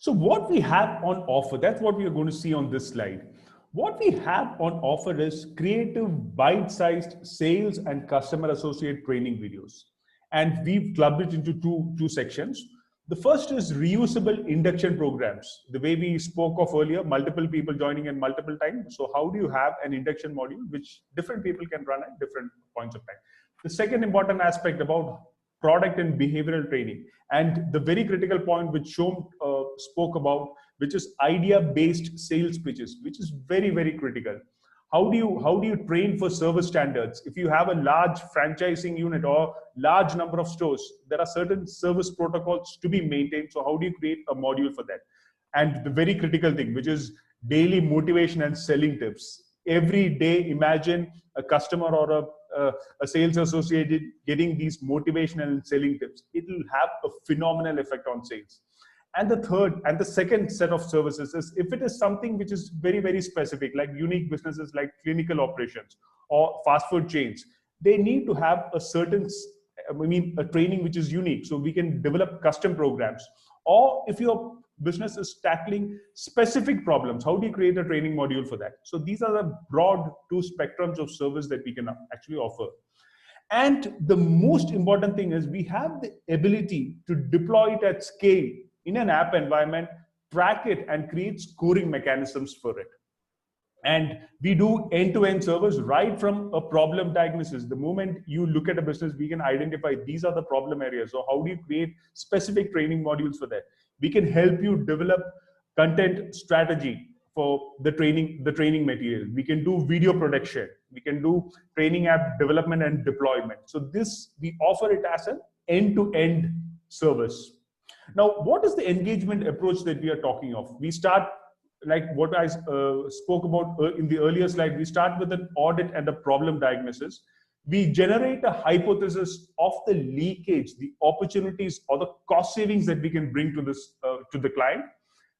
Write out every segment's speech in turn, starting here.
So what we have on offer, that's what we are going to see on this slide. What we have on offer is creative, bite-sized sales and customer associate training videos. And we've clubbed it into two sections. The first is reusable induction programs. The way we spoke of earlier, multiple people joining in multiple times. So how do you have an induction module which different people can run at different points of time? The second important aspect about product and behavioral training, and the very critical point which Shom spoke about, which is idea-based sales pitches, which is very, very critical. How do you train for service standards? If you have a large franchising unit or large number of stores, there are certain service protocols to be maintained. So how do you create a module for that? And the very critical thing, which is daily motivation and selling tips. Every day, imagine a customer or a sales associate getting these motivational and selling tips. It will have a phenomenal effect on sales. And the second set of services is if it is something which is very, very specific, like unique businesses like clinical operations or fast food chains, they need to have a certain, a training which is unique. So we can develop custom programs. Or if your business is tackling specific problems, how do you create a training module for that? So these are the broad two spectrums of service that we can actually offer. And the most important thing is we have the ability to deploy it at scale in an app environment, track it, and create scoring mechanisms for it. And we do end-to-end service right from a problem diagnosis. The moment you look at a business, we can identify these are the problem areas. So how do you create specific training modules for that? We can help you develop content strategy for the training material. We can do video production. We can do training app development and deployment. So this, we offer it as an end-to-end service. Now, what is the engagement approach that we are talking of? We start, like what I spoke about in the earlier slide, we start with an audit and a problem diagnosis. We generate a hypothesis of the leakage, the opportunities or the cost savings that we can bring to this to the client.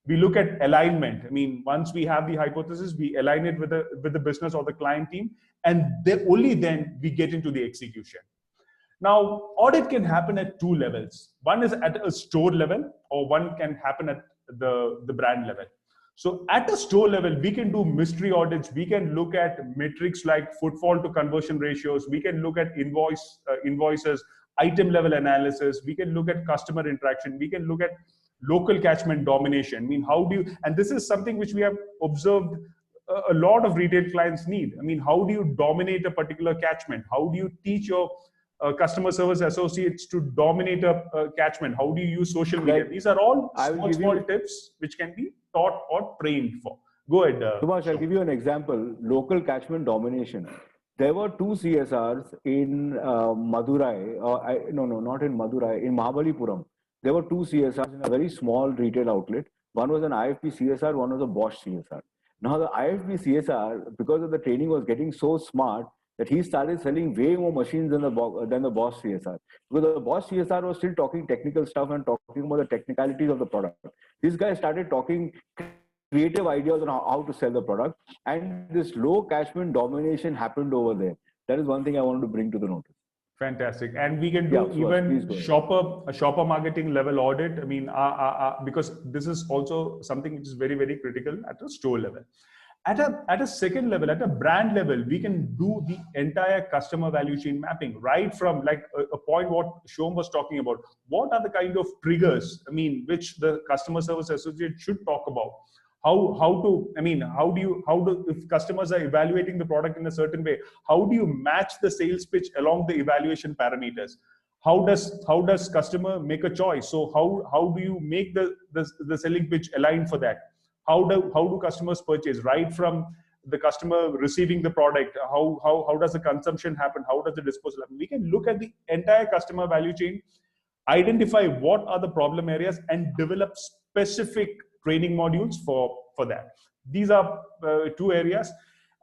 We look at alignment. I mean, once we have the hypothesis, we align it with the business or the client team, and only then we get into the execution. Now, audit can happen at two levels. One is at a store level, or one can happen at the brand level. So at a store level, we can do mystery audits. We can look at metrics like footfall to conversion ratios. We can look at invoices, item level analysis. We can look at customer interaction. We can look at local catchment domination. I mean, how do you, and this is something which we have observed a lot of retail clients need. I mean, how do you dominate a particular catchment? How do you teach your customer service associates to dominate a catchment? How do you use social media? These are all small tips which can be taught or trained for. Go ahead. Subhash, I'll give you an example. Local catchment domination. There were two CSRs in Madurai. Not in Madurai, in Mahabalipuram. There were two CSRs in a very small retail outlet. One was an IFP CSR, one was a Bosch CSR. Now the IFP CSR, because of the training, was getting so smart that he started selling way more machines than the Bosch CSR. Because the Bosch CSR was still talking technical stuff and talking about the technicalities of the product. This guy started talking creative ideas on how to sell the product, and this low catchment domination happened over there. That is one thing I wanted to bring to the notice. Fantastic. And we can do a shopper marketing level audit. I mean, because this is also something which is very, very critical at a store level. At a second level, at a brand level, we can do the entire customer value chain mapping, right from like a point what Shom was talking about. What are the kind of triggers, I mean, which the customer service associate should talk about? If customers are evaluating the product in a certain way, how do you match the sales pitch along the evaluation parameters? How does customer make a choice? So how do you make the selling pitch align for that? How do customers purchase, right from the customer receiving the product? How does the consumption happen? How does the disposal happen? We can look at the entire customer value chain, identify what are the problem areas, and develop specific training modules for that. These are two areas.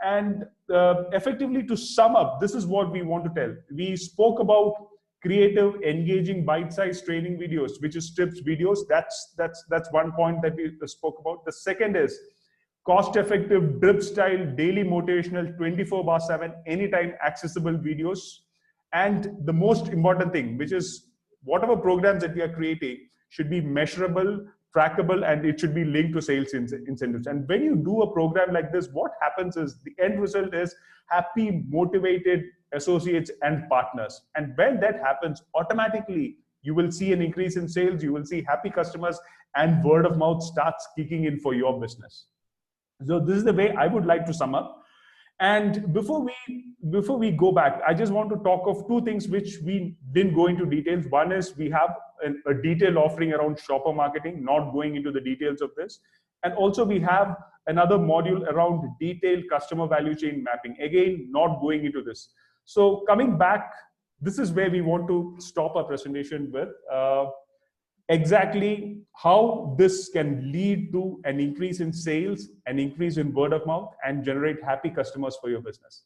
And effectively, to sum up, this is what we want to tell. We spoke about creative, engaging, bite-sized training videos, which is tips videos. That's one point that we spoke about. The second is cost-effective, drip-style, daily motivational, 24/7, anytime accessible videos. And the most important thing, which is whatever programs that we are creating should be measurable, trackable, and it should be linked to sales incentives. And when you do a program like this, what happens is the end result is happy, motivated associates and partners. And when that happens, automatically you will see an increase in sales, you will see happy customers, and word of mouth starts kicking in for your business. So this is the way I would like to sum up. And before we go back, I just want to talk of two things which we didn't go into details. One is we have a detailed offering around shopper marketing, not going into the details of this. And also we have another module around detailed customer value chain mapping. Again, not going into this. So coming back, this is where we want to stop our presentation with exactly how this can lead to an increase in sales, an increase in word of mouth, and generate happy customers for your business.